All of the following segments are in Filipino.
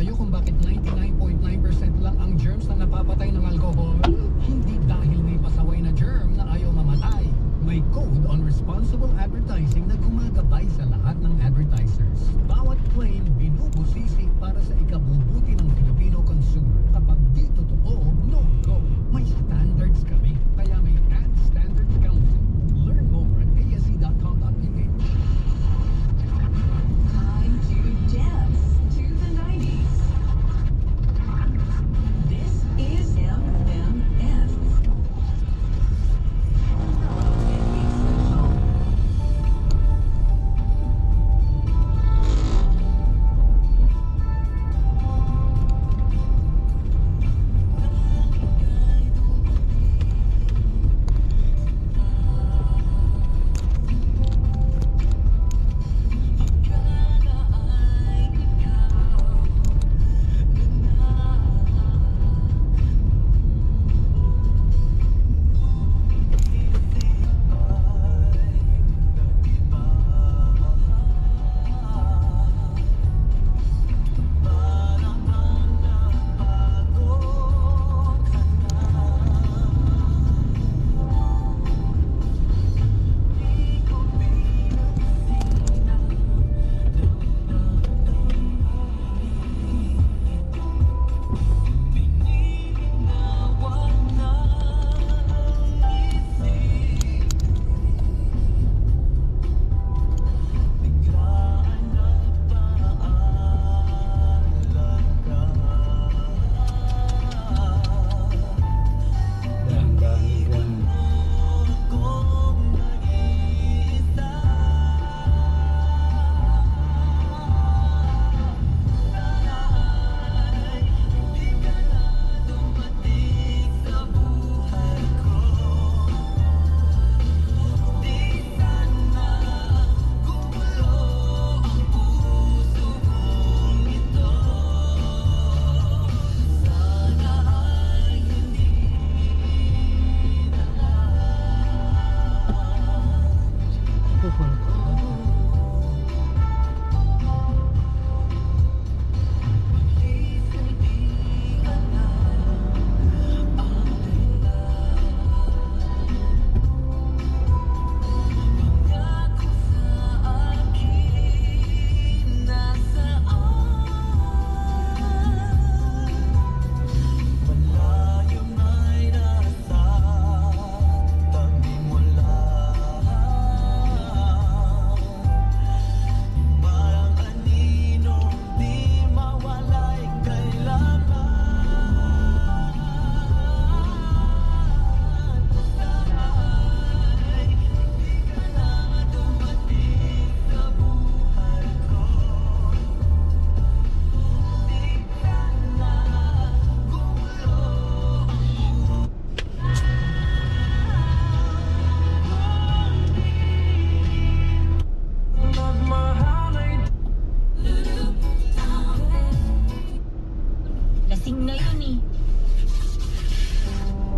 tayo kung bakit 99.9% lang ang germs na napapatay ng alcohol? Hindi dahil may pasaway na germ na ayaw mamatay. May code on responsible advertising na gumagabay sa lahat ng advertisers. Bawat claim binubusisi para sa ikabubuti ng Filipino consumer. Kapag di totoo, no go. May standards kami, kaya may Ad Standards Council. Learn more at asc.com.ph. Time to dance to the 90s. This is MMF.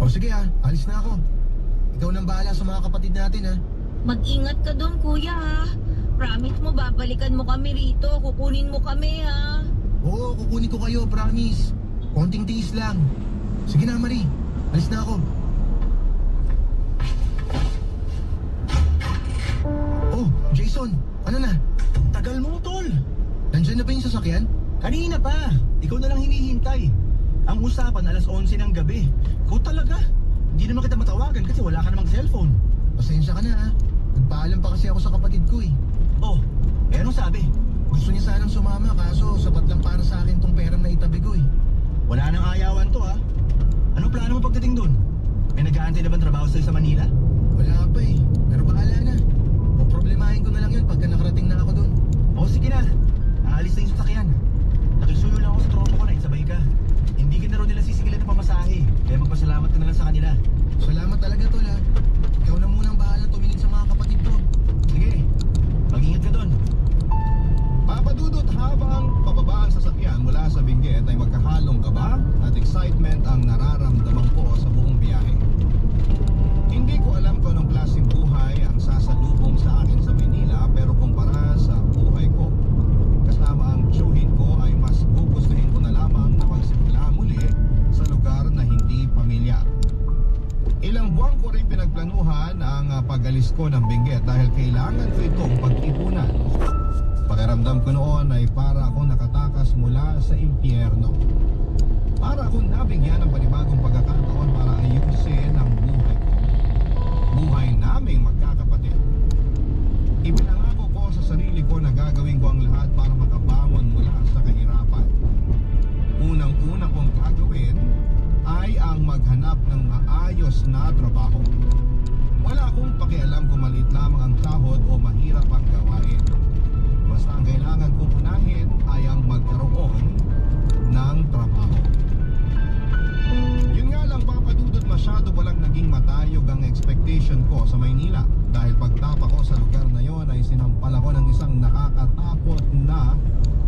Sige alis na ako. Ikaw nang bahala sa mga kapatid natin Mag-ingat ka doon kuya Promise mo babalikan mo kami rito. Kukunin mo kami Oo, kukunin ko kayo, promise. Konting tiis lang. Sige na Marie, alis na ako. Oh, Jason, ano na? Tagal mo, tol. Nandyan na ba yung sasakyan? Kanina pa. Ikaw na lang hinihintay. Ang usapan alas 11 ng gabi. Ikaw talaga. Hindi naman kita matawagan kasi wala ka namang cellphone. Pasensya ka na Nagpaalam pa kasi ako sa kapatid ko Oh, anong sabi? Gusto niya sanang sumama kaso sapat lang para sa akin tong perang na itabi ko Wala nang ayawan to Ano plano mo pagdating dun? May nag-aantay na bang trabaho sa'yo sa Manila? Wala pa pero bahala na. Poproblemahin ko na lang yun pagka nakarating na ako dun. Sige na. Aalis na yung sasakyan. Nakisuyo lang ako sa tropa ko na isabay ka. Hindi ka na rin nila sisigilan ng pamasahe. Kaya magpasalamat ka na lang sa kanila. Salamat talaga tol Ikaw na munang bahala tumingin sa mga kapatid ko. Sige, mag-ingat ka dun. Papadudot habang pababa ang sasakyan mula sa Benguet ay magkahalong kaba at excitement ang nararamdaman ko sa buong biyahe. Hindi ko alam kung anong klaseng buhay ang sasalubong sa akin sa Manila, pero kumpara sa buhay ko kasama ang tiyuhin ko ay mas gugustuhin ko na pag-alis ko ng Benguet dahil kailangan ko itong pag-ipunan. Pakiramdam ko noon ay para akong nakatakas mula sa impyerno. Para akong nabigyan ng panibagong pagkakataon para ayusin ang buhay ko. Buhay naming magkakapatid. Ipinangako ko sa sarili ko na gagawin ko ang lahat para makabangon mula sa kahirapan. Unang-una kong gagawin ay ang maghanap ng maayos na trabaho. Wala akong pakialam kung maliit lamang ang sahod o mahirap ang gawain. Basta ang kailangan kong unahin ay ang magkaroon ng trabaho. Yun nga lang, Papa Dudut, masyado palang naging matayog ang expectation ko sa Maynila. Dahil pagtapa ko sa lugar na yon ay sinampal ako ng isang nakakatakot na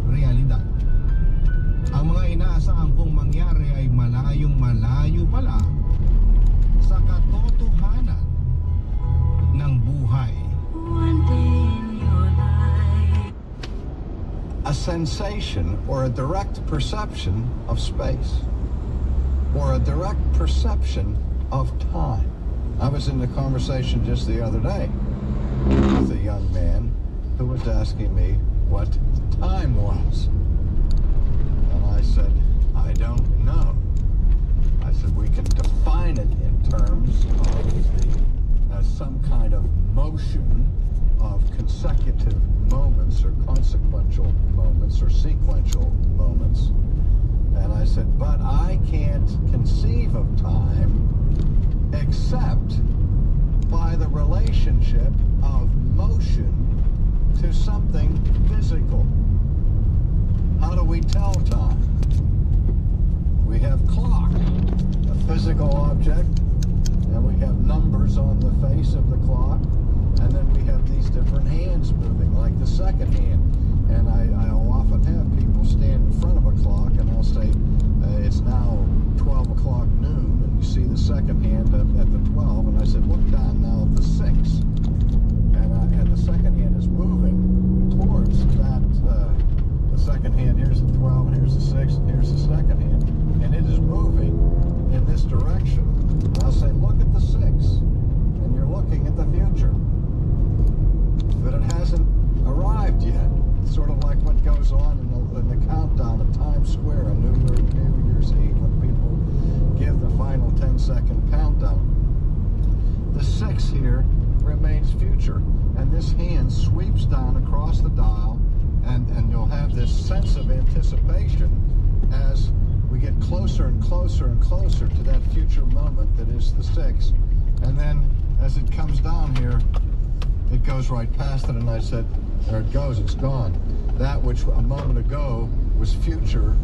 realidad. Ang mga inaasahan kong mangyari ay malayong malayo pala sa katotohanan ng buhay. One day in your life. A sensation or a direct perception of space, or a direct perception of time. I was in a conversation just the other day with a young man who was asking me what time was. And I said, I don't know. I said, we can define it in terms of some kind of motion of consecutive moments or consequential moments or sequential moments. And I said, but I can't conceive of time except by the relationship of motion to something physical. How do we tell time? We have clock, a physical object, and we have numbers on the face of the clock, and then we have these different hands moving, like the second hand. And I'll often have people stand in front of a clock, and I'll say, it's now 12 o'clock noon, and you see the second hand at the 12, and I said, look down now at the 6. And the second hand is moving towards that, the second hand, here's the 12, and here's the 6, and here's the second hand, and it is moving in this direction. And I'll say, look at the 6, and you're looking at the future. But it hasn't arrived yet. It's sort of like what goes on in the countdown at Times Square on New Year's Eve when people give the final 10-second countdown. The 6 here remains future, and this hand sweeps down across the dial, and you'll have this sense of anticipation as we get closer and closer and closer to that future moment that is the 6. And then as it comes down here, it goes right past it, and I said, there it goes, it's gone. That which a moment ago was future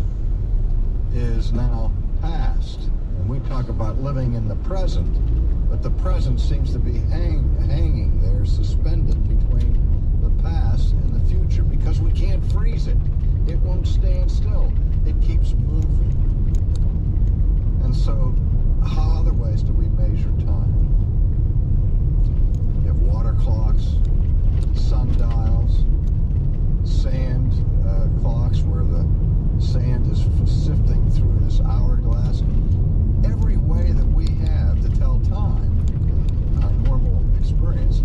is now past. And we talk about living in the present, but the present seems to be hanging there, suspended between the past and the future, because we can't freeze it. It won't stand still. It keeps moving. And so, how other ways do we measure time? We have water clocks, sundials, sand clocks where the sand is sifting through this hourglass. Every way that we have to tell time in our normal experience